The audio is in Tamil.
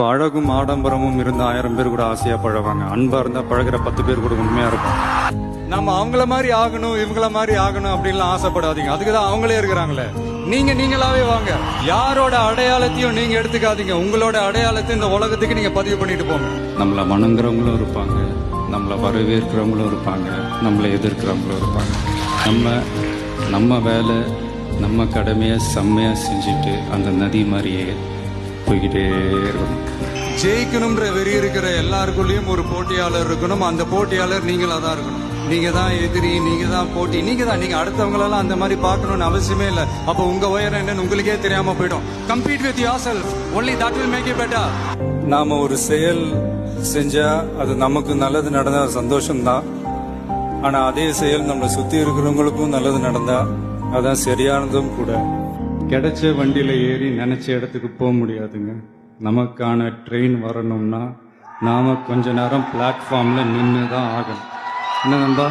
அழகும் ஆடம்பரமும் இருந்த 1000 பேர் கூட ஆசையா பழவாங்க. அன்பா இருந்தா பழகிற 10 பேர் கூட உண்மையா இருக்கும். நம்ம அவங்கள மாதிரி ஆகணும் இவங்கள மாதிரி ஆகணும் அப்படின்லாம் ஆசைப்படாதீங்க. அதுக்குதான் அவங்களே இருக்கிறாங்களே. நீங்களாவே வாங்க. யாரோட அடையாளத்தையும் நீங்க எடுத்துக்காதீங்க. உங்களோட அடையாளத்தை இந்த உலகத்துக்கு நீங்க பதிவு பண்ணிட்டு போங்க. நம்மள வணங்குறவங்களும் இருப்பாங்க, நம்மள வரவேற்கிறவங்களும் இருப்பாங்க, நம்மளை எதிர்க்கிறவங்களும் இருப்பாங்க. நம்ம வேலை நம்ம கடமையை செம்மையா செஞ்சுட்டு அந்த நதி மாதிரியே போய்கிட்டே இருக்கணும். ஜெயிக்கணும்ன்ற வெறி இருக்கிற எல்லாருக்குள்ளயும் ஒரு போட்டியாளர் இருக்கணும். அந்த போட்டியாளர் நீங்களா தான் இருக்கணும். நீங்க தான் எதிரி, நீங்க தான் போட்டி, நீங்க அடுத்தவங்களெல்லாம் அந்த மாதிரி பார்க்கணும்னு அவசியமே இல்லை. அப்போ உங்க உயரம் என்னன்னு உங்களுக்கே தெரியாம போயிடும். Compete with yourself, only that will make it better. நாம ஒரு செயல் செஞ்சா அது நமக்கு நல்லது நடந்தா சந்தோஷம்தான். ஆனா அதே செயல் நம்மளை சுத்தி இருக்கிறவங்களுக்கும் நல்லது நடந்தா அதான் சரியானதும் கூட. கிடைச்ச வண்டியில ஏறி நினைச்ச இடத்துக்கு போக முடியாதுங்க. நமக்கான ட்ரெயின் வரணும்னா நாம கொஞ்ச நேரம் பிளாட்ஃபார்ம்ல நின்று தான் ஆகணும். என்ன நண்பா?